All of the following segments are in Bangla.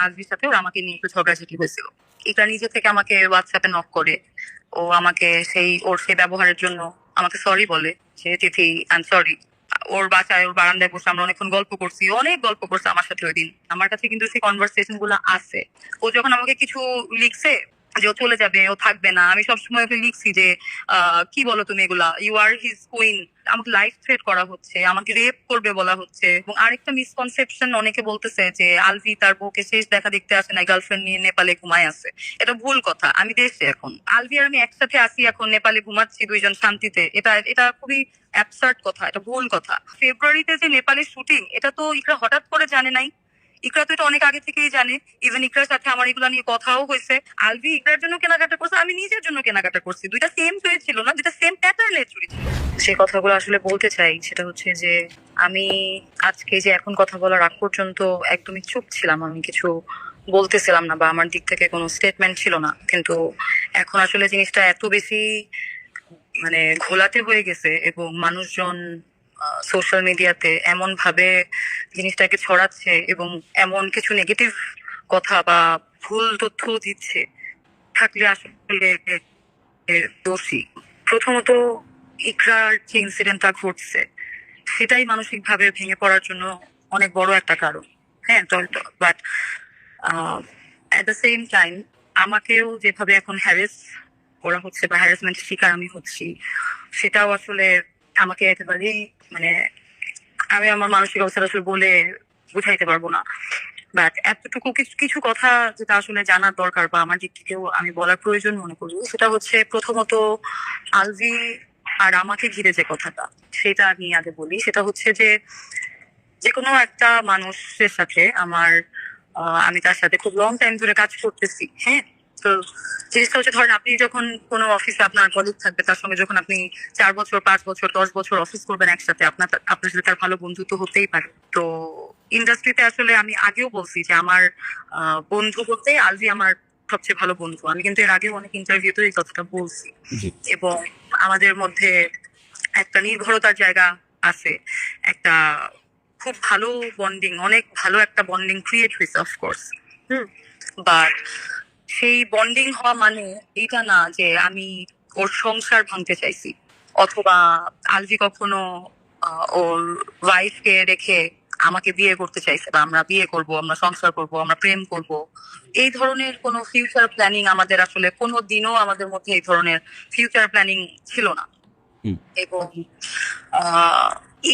আলভির সাথে ওর আমাকে নিয়ে একটু ঝগড়াঝাটি হয়েছিল। ইকরা নিজে থেকে আমাকে হোয়াটসঅ্যাপে নক করে, ও আমাকে ওর সেই ব্যবহারের জন্য আমাকে সরি বলে যে তিথি আই এম সরি। ওর বাসায় ওর বারান্দায় বসে আমরা অনেকক্ষণ গল্প করছি, অনেক গল্প করছে আমার সাথে ওই দিন। আমার কাছে কিন্তু সেই কনভারসেশন গুলো আছে। ও যখন আমাকে কিছু লিখছে যে ও চলে যাবে, ও থাকবে না, আমি সবসময় ওকে লিখছি যে কি বলো তুমি এগুলা, ইউ আর হিজ কুইন। আমাকে লাইফ থ্রেট করা হচ্ছে, আমাকে রেপ করবে বলা হচ্ছে। এবং আরেকটা মিসকনসেপশন, অনেকে বলতেছে যে আলভি তার বউকে শেষ দেখা দেখতে আসে না, গার্লফ্রেন্ড নিয়ে নেপালে ঘুমায় আছে। এটা ভুল কথা। আমি দেশে এখন, আলভি আর আমি একসাথে আসি, এখন নেপালে ঘুমাচ্ছি দুইজন শান্তিতে। এটা এটা খুবই অ্যাবসার্ড কথা, এটা ভুল কথা। ফেব্রুয়ারিতে যে নেপালের শুটিং, এটা তো ইকরা হঠাৎ করে জানে নাই। ইকরা তো এটা অনেক আগে থেকেই জানে। ইভেন ইকরার সাথে আমার এগুলা নিয়ে কথাও হয়েছে। আলভি ইকরার জন্য কেনাকাটা করছে, আমি নিজের জন্য কেনাকাটা করছি। দুইটা সেম চুরি ছিল না, দুইটা সেম প্যাটার্নের চুরি ছিল। সে কথাগুলো আসলে বলতে চাই, সেটা হচ্ছে যে আমি আজকে যে এখন কথা বলার আগ পর্যন্ত একদমই চুপ ছিলাম, আমি কিছু বলতেছিলাম না বা আমার দিক থেকে কোনো স্টেটমেন্ট ছিল না। কিন্তু এখন আসলে জিনিসটা এত বেশি মানে ঘোলাটে হয়ে গেছে এবং মানুষজন সোশ্যাল মিডিয়াতে এমন ভাবে জিনিসটাকে ছড়াচ্ছে এবং এমন কিছু নেগেটিভ কথা বা ভুল তথ্য দিচ্ছে, থাকলে আসলে দোষী প্রথমত ইকরার যে ইনসিডেন্টটা ঘটছে, সেটাই মানসিক ভাবে ভেঙে পড়ার জন্য অনেক বড় একটা কারণ। হ্যাঁ, but at the same time আমাকেও যেভাবে এখন হ্যারেস করা হচ্ছে বা হ্যারাসমেন্টের শিকার আমি হচ্ছি, সেটাও আসলে আমাকে একেবারেই মানে আমি আমার মানসিক অবস্থাটা আসলে বলে বুঝাইতে পারবো না। বাট এতটুকু কিছু কিছু কথা যেটা আসলে জানার দরকার বা আমার দিক থেকেও আমি বলার প্রয়োজন মনে করি, সেটা হচ্ছে প্রথমত আলভি আর আমাকে ঘিরে যে কথাটা, সেটা আমি আগে বলি। সেটা হচ্ছে যে যে কোনো একটা মানুষের সাথে আমার আমি তার সাথে খুব লং টাইম ধরে কাজ করতেছি। হ্যাঁ, তো জিনিসটা হচ্ছে, ধরেন আপনি যখন কোনো অফিসে আপনার কলিগ থাকবে, তার সঙ্গে যখন আপনি 4 বছর 5 বছর 10 বছর অফিস করবেন একসাথে, আপনার সাথে তার ভালো বন্ধুত্ব হতেই পারে। তো ইন্ডাস্ট্রিতে আসলে আমি আগেও বলছি যে আমার বন্ধু বলতে আলভি আমার সবচেয়ে ভালো বন্ধু। আমি কিন্তু এর আগেও অনেক ইন্টারভিউতে এই কথাটা বলছি। এবং আমাদের মধ্যে একটা নির্ভরতার জায়গা আছে, একটা খুব ভালো বন্ডিং, অনেক ভালো একটা বন্ডিং ক্রিয়েট হয়েছে অফকোর্স। বাট সেই বন্ডিং হওয়া মানে এটা না যে আমি ওর সংসার ভাঙতে চাইছি, অথবা আলভি কখনো ওর ওয়াইফকে রেখে আমাকে বিয়ে করতে চাইছে বা আমরা বিয়ে করব, আমরা সংসার করব, আমরা প্রেম করব। এই ধরনের কোনো ফিউচার প্ল্যানিং আমাদের আসলে কোনো দিনও আমাদের মধ্যে এই ধরনের ফিউচার প্ল্যানিং ছিল না। এবং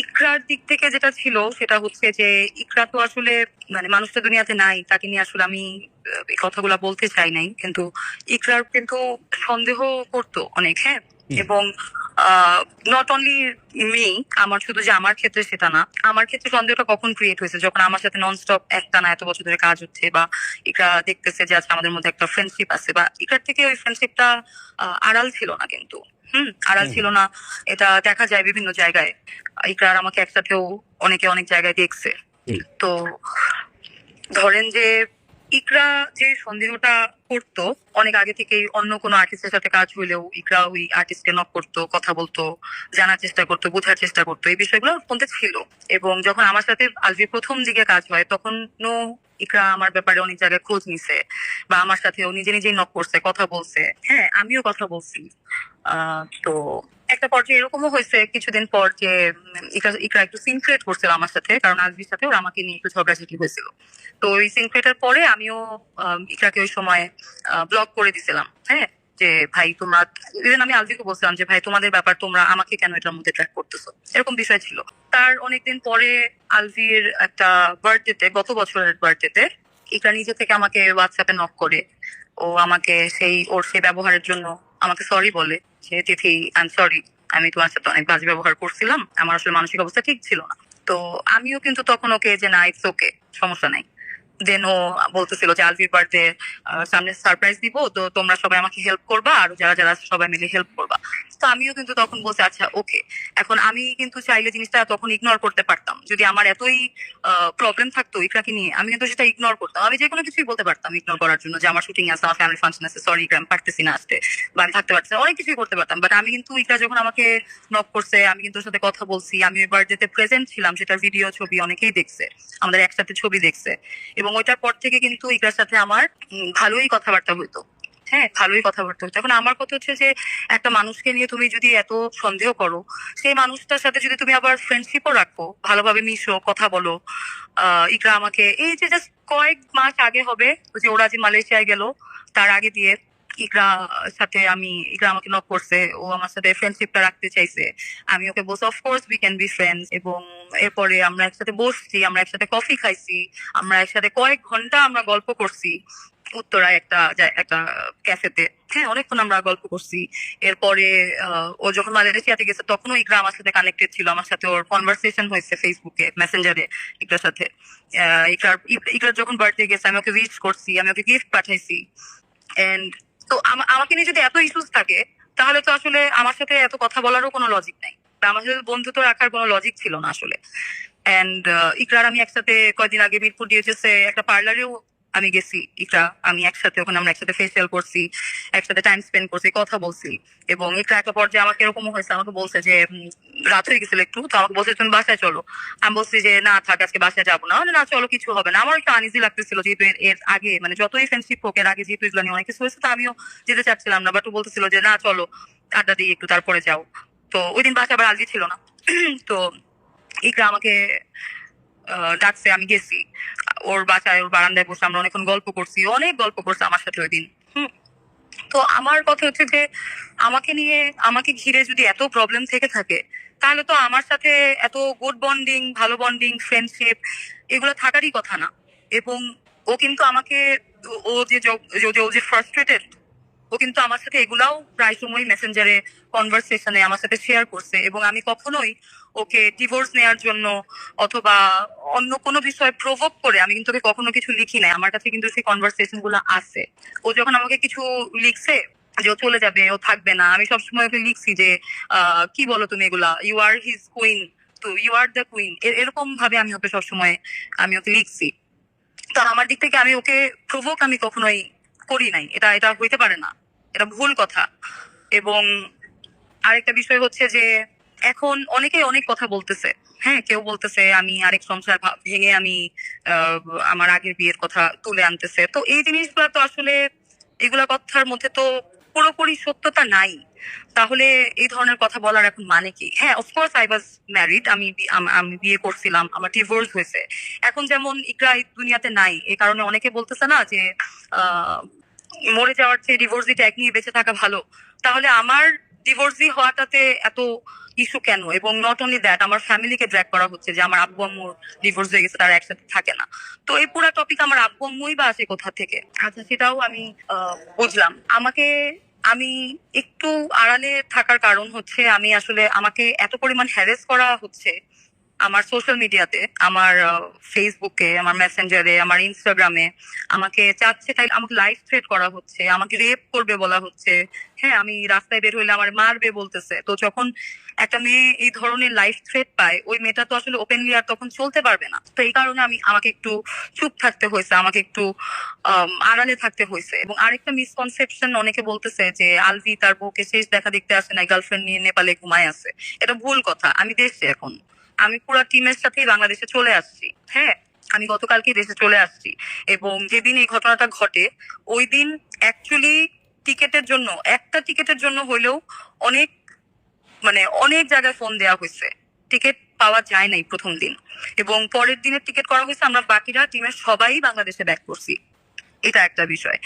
ইকরার দিক থেকে যেটা ছিল সেটা হচ্ছে যে ইকরা তো আসলে মানে মানুষটা দুনিয়াতে নাই, তাকে নিয়ে আসলে আমি এই কথাগুলা বলতে চাই নাই। কিন্তু ইকরার কিন্তু সন্দেহ করতো অনেক। হ্যাঁ, এবং নট অনলি মি, আমার শুধু যে আমার ক্ষেত্রে সেটা না, আমার ক্ষেত্রে সন্দেহটা কখন ক্রিয়েট হয়েছে, যখন আমার সাথে ননস্টপ একটানা এত বছর ধরে কাজ হচ্ছে বা ইকরা দেখতেছে যে আজকে আমাদের মধ্যে একটা ফ্রেন্ডশিপ আছে, বা ইকরার থেকে ওই ফ্রেন্ডশিপটা আড়াল ছিল না। কিন্তু আড়াল ছিল না, এটা দেখা যায় বিভিন্ন জায়গায়। ইকরার আমাকে একসাথেও অনেকে অনেক জায়গায় দেখছে। তো ধরেন যে ইকরা যে সন্দেহটা করতো অনেক আগে থেকেই, অন্য কোনো আর্টিস্টের সাথে কাজ হইলেও ইকরা ওই আর্টিস্টকে নক করতো, কথা বলতো, জানার চেষ্টা করতো, বোঝার চেষ্টা করতো, এই বিষয়গুলো ওর মধ্যে ছিল। এবং যখন আমার সাথে আলভির প্রথম দিকে কাজ হয়, তখনও ইকরা আমার ব্যাপারে অনেক জায়গায় খোঁজ নিছে বা আমার সাথে ও নিজে নিজেই নক করছে, কথা বলছে। হ্যাঁ, আমিও কথা বলছি। তো একটা পর্যায়ে এরকমও হয়েছে কিছুদিন পর যে ইকরা একটু সিন ক্রিয়েট করছিল আমার সাথে, কারণ আলভির সাথে ওর আমাকে নিয়ে একটু ঝগড়াঝাটি হয়েছিল। তো ওই সিন ক্রিয়েটার পরে আমিও ইকরাকে ওই সময় ব্লক করে দিছিলাম। হ্যাঁ, যে ভাই তোমরা, ইভেন আমি আলভিকে বলছিলাম যে ভাই তোমাদের ব্যাপার, তোমরা আমাকে কেন এটার মধ্যে ট্র্যাক করতেছো, এরকম বিষয় ছিল। তার অনেকদিন পরে আলভির একটা বার্থডেতে, গত বছরের বার্থডেতে, ইকরা নিজে থেকে আমাকে হোয়াটসঅ্যাপে নক করে, ও আমাকে ওর সেই ব্যবহারের জন্য আমাকে সরি বলে যে তিথি আই এম সরি, আমি তোমার সাথে অনেক বাজে ব্যবহার করছিলাম, আমার আসলে মানসিক অবস্থা ঠিক ছিল না। তো আমিও কিন্তু তখন ওকে যে না, ইটস ওকে, সমস্যা নাই। দেন ও বলতেছিল যে আলভির বার্থডে সামনে সারপ্রাইজ দিব, তো তোমরা সবাই আমাকে হেল্প করবা, আর যারা যারা সবাই মিলে হেল্প করবা। তো আমিও কিন্তু তখন বলছি আচ্ছা ওকে। এখন আমি কিন্তু চাইলে জিনিসটা তখন ইগনোর করতে পারতাম, যদি আমার এতই প্রবলেম থাকতো ইকরাকে নিয়ে আমি কিন্তু সেটা ইগনোর করতাম, আমি যে কোনো কিছুই বলতে পারতাম ইগনোর করার জন্য, যে আমার শুটিং আছে, আমার ফ্যামিলি ফাংশন আছে, সরি ইকরা আমি পারতেছি না আসতে, বা আমি থাকতে পারছি না, অনেক কিছুই করতে পারতাম। বাট আমি কিন্তু ইকরা যখন আমাকে নক করছে, আমি কিন্তু ওর সাথে কথা বলছি, আমি ওই বার্থডেতে প্রেজেন্ট ছিলাম, সেটার ভিডিও ছবি অনেকেই দেখছে, আমাদের একসাথে ছবি দেখছে। এবং ওইটার পর থেকে কিন্তু ইকরার সাথে আমার ভালোই কথাবার্তা হইতো। হ্যাঁ, ভালোই কথাবার্তা হতো। এখন আমার কথা হচ্ছে যে একটা মানুষকে নিয়ে তুমি যদি এত সন্দেহ করো, সেই মানুষটার সাথে যদি তুমি আবার ফ্রেন্ডশিপও রাখো, ভালোভাবে মিশো, কথা বলো। ইকরা আমাকে এই যে জাস্ট কয়েক মাস আগে হবে, ওই যে ওরা যে মালয়েশিয়ায় গেল, তার আগে দিয়ে ইকরা সাথে ইকরা আমাকে নক করছে, ও আমার সাথে ফ্রেন্ডশিপটা রাখতে চাইছে। আমি ওকে বলছি of course we can be friends. এবং এরপরে আমরা একসাথে বসছি, আমরা একসাথে কফি খাইছি, আমরা একসাথে কয়েক ঘন্টা আমরা গল্প করছি উত্তরায় একটা ক্যাফেতে। হ্যাঁ, অনেকক্ষণ আমরা গল্প করছি। এরপরে ও যখন মালয়েশিয়াতে গেছে তখনও ইকরা আমার সাথে কানেক্টেড ছিল, আমার সাথে ওর কনভারসেশন হয়েছে ফেসবুকে, মেসেঞ্জারে ইকরার সাথে। ইকরার যখন বার্থডে গেছে আমি ওকে উইশ করছি, আমি ওকে গিফট পাঠাইছি। এন্ড তো আমাকে নিয়ে যদি এত ইস্যুস থাকে, তাহলে তো আসলে আমার সাথে এত কথা বলারও কোনো লজিক নাই, বা আমার সাথে বন্ধুত্ব রাখার কোনো লজিক ছিল না আসলে। এন্ড ইকরার আমি একসাথে কয়দিন আগে মিরপুর ডিএচএসে একটা পার্লারেও আমি গেছি। আমি একসাথে ওখানে আমরা একসাথে ফেসিয়াল করছি, একসাথে টাইম স্পেন্ড করছি, কথা বলছি। এবং ইকরা একটা পর্যায়ে আমাকে এরকম হয়েছে, আমাকে বলছে যে রাত হয়ে গেছিল একটু, তো আমাকে বলছে তুমি বাসায় চলো। আমি বলছি যে না থাক, আজকে বাসায় যাবো না। না চলো, কিছু হবে না। আমার একটু আনইজি লাগতেছিল, যেহেতু এর আগে মানে যতই ফ্রেন্ডশিপ হোক, এর আগে যেহেতু এগুলো নিয়ে অনেক কিছু হয়েছে, তো আমিও যেতে চাচ্ছিলাম না। বাট ও বলতেছিল যে না চলো, আড্ডা দিই একটু, তারপরে যাও। তো ওই দিন বাসায় আবার আলজি ছিল না। তো ইকরা আমাকে ডাকছে, আমি গেছি ওর বাসায়, ওর বারান্দায় বসে আমরা অনেকক্ষণ গল্প করছি, অনেক গল্প করছে আমার সাথে ওই দিন। তো আমার কথা হচ্ছে যে আমাকে ঘিরে যদি এত প্রবলেম থেকে থাকে, তাহলে তো আমার সাথে এত গুড বন্ডিং, ভালো বন্ডিং, ফ্রেন্ডশিপ এগুলো থাকারই কথা না। এবং ও কিন্তু আমাকে, ও যে ফ্রাস্ট্রেটেড, ও কিন্তু আমার সাথে এগুলাও প্রায় সময় মেসেঞ্জারে কনভারসেশনে আমার সাথে শেয়ার করছে। এবং আমি কখনোই ওকে ডিভোর্স নেওয়ার জন্য অথবা অন্য কোনো বিষয়ে প্রভোক করে আমি কিন্তু ওকে কখনো কিছু লিখি নাই। আমার কাছে কিন্তু সেই কনভারসেশন গুলো আছে। ও যখন আমাকে কিছু লিখছে যে ও চলে যাবে, ও থাকবে না, আমি সবসময় ওকে লিখছি যে কি বলো তুমি এগুলা, ইউ আর হিজ কুইন, তো ইউ আর দ্য কুইন, এরকম ভাবে আমি ওকে সবসময় আমি ওকে লিখছি। তো আমার দিক থেকে আমি ওকে প্রভোক আমি কখনোই করি নাই, এটা এটা হইতে পারে না, এটা ভুল কথা। এবং আরেকটা বিষয় হচ্ছে যে এখন অনেকেই অনেক কথা বলতেছে। হ্যাঁ, কেউ বলতেছে আমি আরেক সংসার ভেঙে আমি আহ, আমার আগের বিয়ের কথা তুলে আনতেছে। তো এই জিনিসগুলো তো আসলে, এগুলা কথার মধ্যে তো পুরোপুরি সত্যতা নাই। তাহলে এই ধরনের কথা বলার এখন মানে কি? হ্যাঁ, অফকোর্স আই ওয়াজ ম্যারিড, আমি বিয়ে করছিলাম, আমার ডিভোর্স হয়েছে। এখন যেমন ইকরা এই দুনিয়াতে নাই, এই কারণে অনেকে বলতেছে না যে আহ মরে যাওয়ার চেয়ে ডিভোর্সি ট্যাগ নিয়ে বেঁচে থাকা ভালো। তাহলে আমার ডিভোর্সি হওয়াটাতে এত ইস্যু কেন? এবং নট অনলি দ্যাট, আমার ফ্যামিলিকে ড্র্যাগ করা হচ্ছে যে আমার আব্বু আম্মুর ডিভোর্স হয়ে গেছে, তারা একসাথে থাকে না। তো এই পুরো টপিক আমার আব্বু আম্মুই বা আসে কোথা থেকে? আচ্ছা, সেটাও আমি বুঝলাম। আমি একটু আড়ালে থাকার কারণ হচ্ছে, আমি আসলে আমাকে এত পরিমাণ হ্যারেস করা হচ্ছে আমার সোশ্যাল মিডিয়াতে, আমার ফেসবুকে, আমার মেসেঞ্জারে, আমার ইনস্টাগ্রামে। আমাকে চাচ্ছে তাই আমাকে লাইভ থ্রেট করা হচ্ছে, আমাকে রেপ করবে বলা হচ্ছে। হ্যাঁ, আমি রাস্তায় বের হইলে আমার মারবে বলতেছে। তো যখন একটা মেয়ে এই ধরনের লাইফ থ্রেট পায়, ওই মেয়েটা তো আসলে ওপেনলি আর তখন চলতে পারবে না। তো এই কারণে আমাকে একটু চুপ থাকতে হয়েছে, আমাকে একটু আড়ালে থাকতে হয়েছে। এবং আরেকটা মিসকনসেপশন, অনেকে বলতেছে যে আলভি তার বউকে শেষ দেখা দেখতে আসে না, গার্লফ্রেন্ড নিয়ে নেপালে ঘুমায় আছে। এটা ভুল কথা। আমি দেশে এখন, আমি পুরো টিমের সাথেই বাংলাদেশে চলে আসছি। হ্যাঁ, আমি গতকালকে দেশে চলে আসছি। এবং যেদিন এই ঘটনাটা ঘটে, ওই দিন অ্যাকচুয়ালি টিকেটের জন্য, একটা টিকেটের জন্য হইলেও অনেক অনেক জায়গায় ফোন দেওয়া হয়েছে, টিকিট পাওয়া যায় নাই প্রথম দিন। এবং পরের দিনের টিকিট করা হয়েছে, আমরা বাকিরা টিমের সবাই বাংলাদেশে ব্যাক করছি। এটা একটা বিষয়।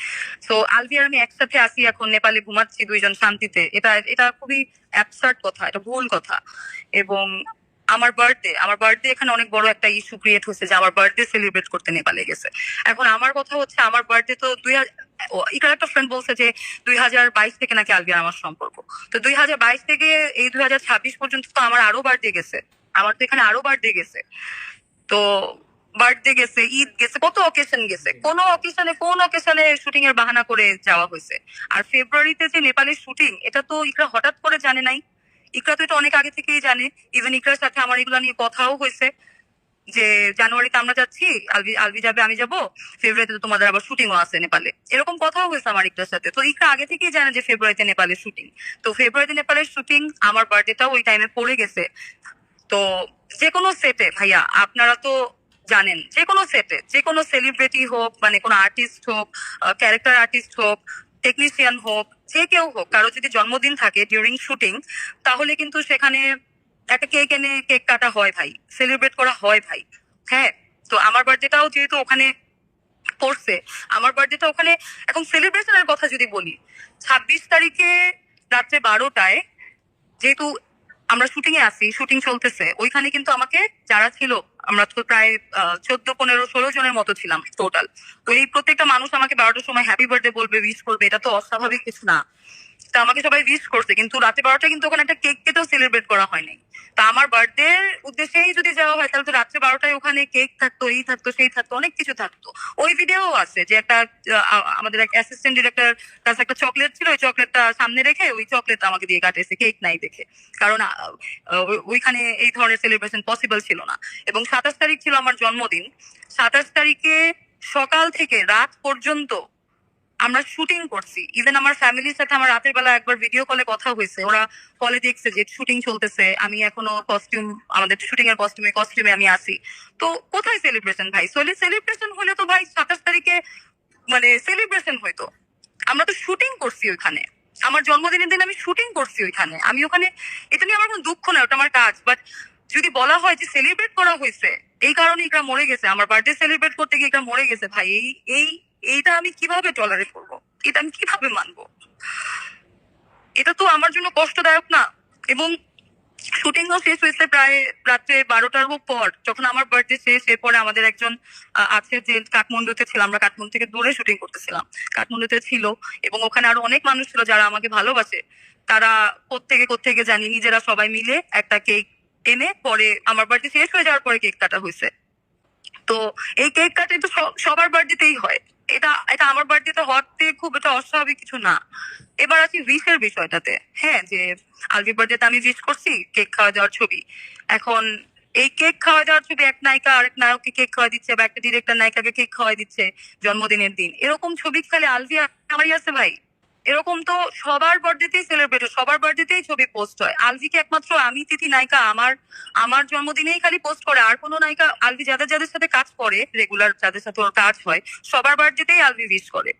তো আলভি আর আমি একসাথে আসি, এখন নেপালে ঘুমাচ্ছি দুইজন শান্তিতে। এটা এটা খুবই অ্যাবসার্ড কথা, এটা ভুল কথা। এবং আমার বার্থডে এখানে অনেক বড় একটা ইস্যু ক্রিয়েট হয়েছে যে আমার বার্থডে সেলিব্রেট করতে নেপালে গেছে। এখন আমার কথা হচ্ছে, আমার বার্থডে তো এখানে একটা ফ্রেন্ড বলছে যে 2022 থেকে নাকি আলভি আর আমার সম্পর্ক। তো 2022 থেকে এই 2026 পর্যন্ত তো আমার আরো বার্থডে গেছে, আমার তো এখানে আরো বার্থডে গেছে। তো বার্থডে গেছে, ঈদ গেছে, কত অকেশন গেছে, কোন অকেশনে শুটিং এর বাহানা করে যাওয়া হয়েছে। আর ফেব্রুয়ারিতে যে নেপালের শুটিং, এটা তো ইকরা হঠাৎ করে জানে নাই, ইকরা তো এটা অনেক আগে থেকেই জানে। ইভেন ইকরার সাথে আমার এগুলা নিয়ে কথাও হয়েছে যে জানুয়ারিতে আমরা যাচ্ছি, আলবি আলবি যাবে, আমি যাবো, ফেব্রুয়ারিতে তো তোমাদের আবার শুটিংও আছে নেপালে, এরকম কথাও হয়েছে আমার ইকরার সাথে। তো ইকরা আগে থেকেই জানে যে ফেব্রুয়ারিতে নেপালের শুটিং। তো ফেব্রুয়ারিতে নেপালের শুটিং, আমার বার্থডেটাও ওই টাইমে পড়ে গেছে। তো যে কোনো সেটে ভাইয়া, আপনারা তো জানেন, যে কোনো সেটে যে কোনো সেলিব্রিটি হোক, মানে কোনো আর্টিস্ট হোক, ক্যারেক্টার আর্টিস্ট হোক, টেকনিশিয়ান হোক, যে কেউ হোক, কারো যদি জন্মদিন থাকে ডিউরিং শুটিং, তাহলে কিন্তু সেখানে একটা কেক এনে কেক কাটা হয় ভাই, সেলিব্রেট করা হয় ভাই। হ্যাঁ, তো আমার বার্থডেটাও যেহেতু ওখানে পড়ছে, আমার বার্থডেটা ওখানে। এখন সেলিব্রেশনের কথা যদি বলি, 26 তারিখে রাত্রে 12টায়, যেহেতু আমরা শুটিং এ আছি, শুটিং চলতেছে, ওইখানে কিন্তু আমাকে যারা ছিল, আমরা তো প্রায় 14, 15, 16 জনের মতো ছিলাম টোটাল। তো এই প্রত্যেকটা মানুষ আমাকে 12টার সময় হ্যাপি বার্থডে বলবে, উইশ করবে, এটা তো অস্বাভাবিক কিছু না। তা আমাকে সবাই উইশ করছে, কিন্তু রাতে 12টা কিন্তু ওখানে একটা কেক কেটেও সেলিব্রেট করা হয়নি। তা আমার বার্থডে উদ্দেশ্যেই যদি যাওয়া হয়, তাহলে তো রাত্রে 12টায় ওখানে কেক থাকতো, এই থাকতো, সেই থাকতো, অনেক কিছু থাকতো। ওই ভিডিও আছে যে একটা আমাদের এক অ্যাসিস্ট্যান্ট ডিরেক্টর কাছে একটা চকলেট ছিল, ওই চকলেটটা সামনে রেখে ওই চকলেট আমাকে দিয়ে কাটেছে, কেক নাই দেখে। কারণ ওইখানে এই ধরনের সেলিব্রেশন পসিবল ছিল না। এবং 27 তারিখ ছিল আমার জন্মদিন। 27 তারিখে সকাল থেকে রাত পর্যন্ত আমরা শুটিং করছি। ইভেন আমার ফ্যামিলির সাথে আমার রাতের বেলা একবার ভিডিও কলে কথা হয়েছে, ওরা কলে দেখছে যে শুটিং চলতেছে, আমি এখনো কস্টিউম, আমাদের শুটিং এর কস্টিউমে আমি আছি। তো কোথায় সেলিব্রেশন ভাই? সেলিব্রেশন হলে তো ভাই 27 তারিখে মানে সেলিব্রেশন হইতো। আমরা তো শুটিং করছি ওইখানে, আমার জন্মদিনের দিন আমি শুটিং করছি ওইখানে, আমি ওখানে, এটা নিয়ে আমার কোনো দুঃখ না, ওটা আমার কাজ। বাট যদি বলা হয় যে সেলিব্রেট করা হয়েছে, এই কারণে এটা মরে গেছে, আমার বার্থডে সেলিব্রেট করতে গিয়ে এটা মরে গেছে ভাই, এই এইটা আমি কিভাবে টলারেট করবো? এটা আমি কিভাবে মানবো? এটা তো আমার জন্য কষ্টদায়ক না? এবং শুটিংও শেষ হয়েছে প্রায় রাত্রে 12টার পর, যখন আমার বার্থডে শেষ, এরপরে আমাদের একজন আছে যে কাঠমান্ডুতে ছিল, আমরা কাঠমান্ডু থেকে দূরে শুটিং করতেছিলাম, কাঠমান্ডুতে ছিল, এবং ওখানে আরো অনেক মানুষ ছিল যারা আমাকে ভালোবাসে। তারা কোত্থেকে জানি, নিজেরা সবাই মিলে একটা কেক এনে, পরে আমার বার্থডে শেষ হয়ে যাওয়ার পরে কেক কাটা হয়েছে। তো এই কেক কাটিং তো সবার বার্থডেতেই হয়, এটা এটা আমার বার্থডেতে হওয়াতে খুব এটা অস্বাভাবিক কিছু না। এবার আসি উইশের বিষয়টাতে। হ্যাঁ, যে আলভি বার্থডেতে আমি উইশ করছি, কেক খাওয়া যাওয়ার ছবি। এখন এই কেক খাওয়া যাওয়ার ছবি, এক নায়িকা আরেক নায়ককে কেক খাওয়া দিচ্ছে, বা একটা ডিরেক্টর নায়িকাকে কেক খাওয়া দিচ্ছে জন্মদিনের দিন, এরকম ছবি খালি আলভি আমারই আছে ভাই? এরকম তো সবার বার্থডেতেই সেলিব্রেট হয়, সবার বার্থডেতেই ছবি পোস্ট হয়। আলভিকে একমাত্র আমি, তিথি নায়িকা, আমার আমার জন্মদিনেই খালি পোস্ট করে, আর কোনো নায়িকা, আলভি যাদের যাদের সাথে কাজ করে রেগুলার, যাদের সাথে ওর কাজ হয়, সবার বার্থডেতেই আলভি উইশ করে।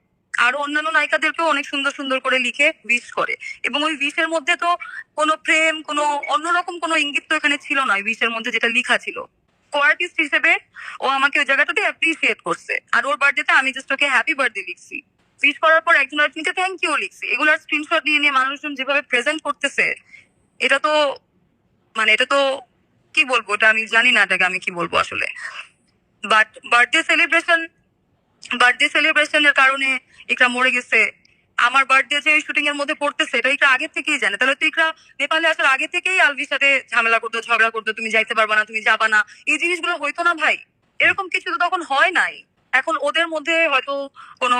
আরো অন্যান্য নায়িকাদেরকেও অনেক সুন্দর সুন্দর করে লিখে উইশ করে। এবং ওই উইশের মধ্যে তো কোনো প্রেম, কোনো অন্যরকম কোনো ইঙ্গিত তো এখানে ছিল না। উইশের মধ্যে যেটা লিখা ছিল, কো আর্টিস্ট হিসেবে ও আমাকে ওই জায়গাটাতে অ্যাপ্রিসিয়েট করছে। আর ওর বার্থডেতে আমি জাস্ট ওকে হ্যাপি বার্থডে লিখছি, উইশ করার পর একজন আরেকজনকে থ্যাংক ইউ লিখছি। এগুলার স্ক্রিনশট নিয়ে নিয়ে মানুষজন যেভাবে প্রেজেন্ট করতেছে, এটা তো মানে এটা তো কি বলবো, এটা আমি জানি না এটাকে আমি কি বলবো আসলে। বাট বার্থডে সেলিব্রেশনের কারণে ইকরা মরে গেছে। আমার বার্থডে যে শুটিং এর মধ্যে পড়তেছে, এটা ইকরা আগে থেকেই জানে। তাহলে তো ইকরা নেপালে আসার আগে থেকেই আলভির সাথে ঝামেলা করতো, ঝগড়া করতো, তুমি যাইতে পারবা না, তুমি যাবা না, এই জিনিসগুলো হইতো না ভাই। এরকম কিছু তো তখন হয় নাই। এখন ওদের মধ্যে হয়তো কোনো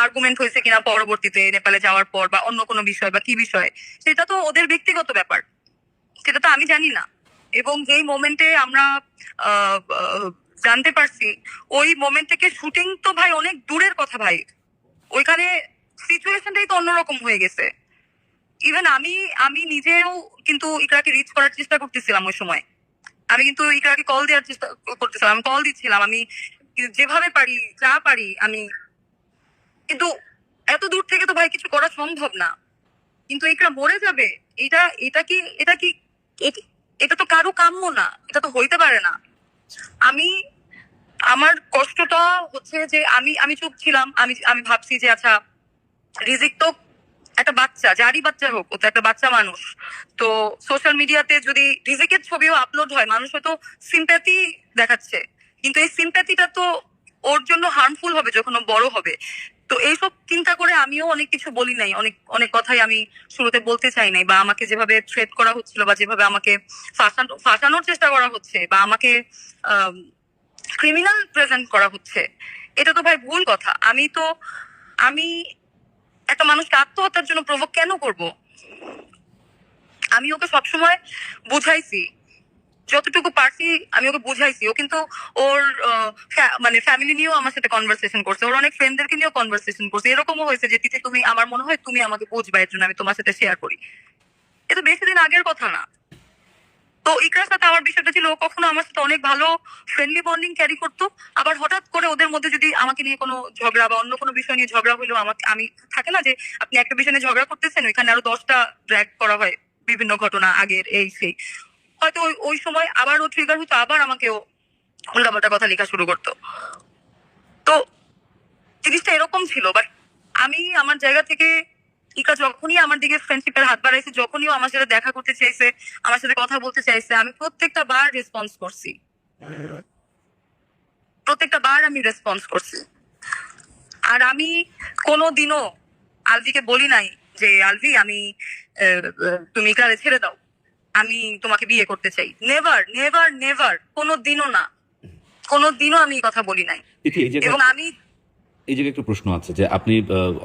আর্গুমেন্ট হয়েছে কিনা পরবর্তীতে নেপালে যাওয়ার পর, বা অন্য কোনো বিষয় বা কি বিষয়, সেটা তো ওদের ব্যক্তিগত ব্যাপার, সেটা তো আমি জানি না। এবং যেই মোমেন্টে আমরা আহ, আহ, জানতে পারছি, ওই মোমেন্ট থেকে শুটিং তো ভাই অনেক দূরের কথা ভাই, ওইখানে সিচুয়েশনটাই তো অন্যরকম হয়ে গেছে। ইভেন আমি আমি নিজেও কিন্তু ইকরাকে রিচ করার চেষ্টা করতেছিলাম ওই সময়। আমি কিন্তু ইকরাকে কল দেওয়ার চেষ্টা করতেছিলাম, আমি কল দিচ্ছিলাম, আমি যেভাবে পারি, যা পারি আমি। কিন্তু এত দূর থেকে তো ভাই কিছু করা সম্ভব না। কিন্তু ইকরা মরে যাবে, এটা এটা কি এটা কি এট- এটা তো কারো কাম্য না, এটা তো হইতে পারে না। আমি, আমার কষ্টটা হচ্ছে যে আমি আমি চুপ ছিলাম, আমি আমি ভাবছি যে আচ্ছা, রিজিক তো একটা বাচ্চা, যারই বাচ্চা হোক, ও তো একটা বাচ্চা মানুষ। তো সোশ্যাল মিডিয়াতে যদি রিজিকের ছবিও আপলোড হয়, মানুষ হয়তো সিম্প্যাথি দেখাচ্ছে, কিন্তু এই সিম্প্যাথিটা তো ওর জন্য হার্মফুল হবে যখন ও বড় হবে। তো এইসব চিন্তা করে আমিও অনেক কিছু বলি নাই, অনেক অনেক কথাই আমি শুরুতে বলতে চাই নাই, বা আমাকে যেভাবে থ্রেট করা হচ্ছিল বা যেভাবে আমাকে ফাঁসানোর চেষ্টা করা হচ্ছে বা আমাকে ক্রিমিনাল প্রেজেন্ট করা হচ্ছে, এটা তো ভাই ভুল কথা। আমি একটা মানুষকে আত্মহত্যার জন্য প্রভোগ কেন করব? আমি ওকে সবসময় বুঝাইছি, যতটুকু পারছি আমি ওকে বুঝাইছি। ও কিন্তু ওর মানে ফ্যামিলি নিয়েও আমার সাথে কনভারসেশন করছে, ওর অনেক ফ্রেন্ডদেরকে নিয়েও কনভারসেশন করছে। এরকমও হয়েছে যে তিথি তুমি, আমার মনে হয় তুমি আমাকে বুঝবা, এর জন্য আমি তোমার সাথে শেয়ার করি। এটা বেশি দিন আগের কথা না। তো ইকরার সাথে আমার বিষয়টা ছিল, ও কখনো আমার সাথে অনেক ভালো ফ্রেন্ডলি বন্ডিং ক্যারি করতো, আবার হঠাৎ করে ওদের মধ্যে যদি আমাকে নিয়ে কোনো ঝগড়া বা অন্য কোনো বিষয় নিয়ে ঝগড়া হলেও আমাকে, আমি থাকে না যে আপনি একটা বিষয় নিয়ে ঝগড়া করতেছেন, ওইখানে আরো 10টা ড্র্যাগ করা হয় বিভিন্ন ঘটনা আগের এই সেই, হয়তো ওই সময় আবার ও ট্রিগার হতো, আবার আমাকে ও উল্টাপাল্টা কথা লেখা শুরু করতো। তো জিনিসটা এরকম ছিল। বাট আমি আমার জায়গা থেকে, ইকা যখনই আমার দিকে ফ্রেন্ডশিপের হাত বাড়াইছে, যখনই ও আমার সাথে দেখা করতে চাইছে, আমার সাথে কথা বলতে চাইছে, আমি প্রত্যেকটা বার রেসপন্স করছি, প্রত্যেকটা বার আমি রেসপন্স করছি। আর আমি কোনোদিনও আলভিকে বলি নাই যে আলভি আমি তুমি ইকরারে ছেড়ে দাও, আমি তোমাকে বিয়ে করতে চাই। নেভার নেভার নেভার, কোনোদিনও না, কোনোদিনও আমি এই কথা বলি নাই। এবং আমি এই জায়গায় একটু প্রশ্ন আছে যে আপনি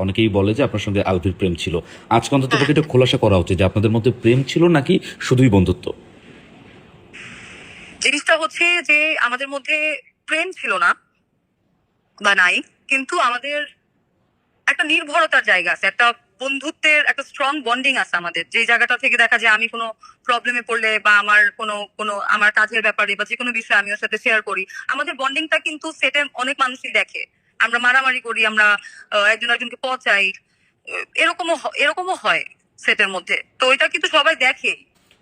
অনেকেই বলে যে আপনার সঙ্গে আলভির প্রেম ছিল, আজকে অন্তত পক্ষে এটা খোলাসা করা হচ্ছে যে আপনাদের মধ্যে প্রেম ছিল নাকি শুধুই বন্ধুত্ব? জিনিসটা হচ্ছে যে আমাদের মধ্যে প্রেম ছিল না বা নাই, কিন্তু আমাদের একটা নির্ভরতার জায়গা আছে, একটা বন্ধুত্বের একটা স্ট্রং বন্ডিং আছে আমাদের, যে জায়গাটা থেকে দেখা যায় আমি কোনো প্রবলেমে পড়লে বা আমার কোনো কোনো আমার কাজের ব্যাপারে বা যে কোনো বিষয় আমি ওর সাথে শেয়ার করি, আমাদের বন্ডিংটা কিন্তু সেটে অনেক মানুষই দেখে। আমরা মারামারি করি, আমরা একজন একজনকে পচাই, এরকমও হয় সেটের মধ্যে, তো এটা কিন্তু সবাই দেখে।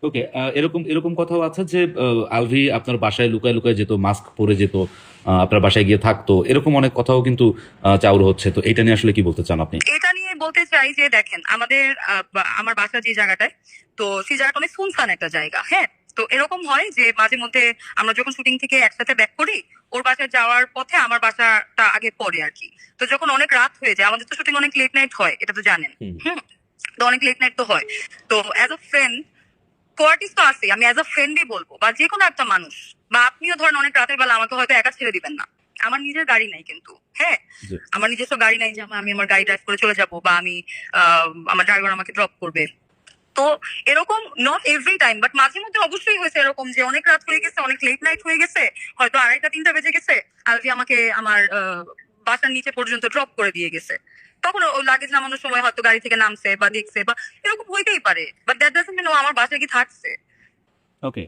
ওকে, এরকম এরকম কথাও আছে যে আলভি আপনার বাসায় লুকায় লুকায় যেত, মাস্ক পরে যেত, আপনার বাসায় গিয়ে থাকতো, এরকম অনেক কথাও কিন্তু চাউর হচ্ছে। তো এটা নিয়ে আসলে কি বলতে চান আপনি? এটা নিয়ে বলতে চাই যে দেখেন, আমাদের আমার বাসা যে জায়গাটায়, তো সেই জায়গাটা অনেক সুনসান একটা জায়গা। হ্যাঁ, তো এরকম হয় যে মাঝে মধ্যে আমরা যখন শুটিং থেকে একসাথে ব্যাক করি, ওর বাসায় যাওয়ার পথে আমার বাসাটা আগে পড়ে আর কি। তো যখন অনেক রাত হয়ে যায়, আমাদের তো শুটিং অনেক লেট নাইট হয়, এটা তো জানেন। হুম। তো অনেক লেট নাইট তো হয়। তো অ্যাজ আ ফ্রেন্ড, কোয়ার্টিস তো আছে, আমি অ্যাজ আ ফ্রেন্ডই বলবো, বা যে কোনো একটা মানুষ, বা আপনিও ধরেন অনেক রাতের বেলা আমাকে হয়তো একা ছেড়ে দিবেন না। আমার নিজের গাড়ি নাই কিন্তু, হ্যাঁ, আমার নিজস্ব গাড়ি নাই যে আমি আমার গাড়ি ড্রাইভ করে চলে যাব, বা আমি আমার ড্রাইভার আমাকে ড্রপ করবে। তো এরকম নট এভরি টাইম, বাট মাঝে মধ্যে অবশ্যই হয়েছে এরকম যে অনেক রাত হয়ে গেছে, অনেক লেট নাইট হয়ে গেছে, হয়তো 2:30-3টা বেজে গেছে, আলভি আমাকে আমার বাসার নিচে পর্যন্ত ড্রপ করে দিয়ে গেছে। তখন ও লাগেজ নামানোর সময় হয়তো গাড়ি থেকে নামছে বা দেখছে, বা এরকম হইতেই পারে, বাট দ্যাট ডাজন্ট মিন ও আমার বাসায় কি থাকছে। ওকে,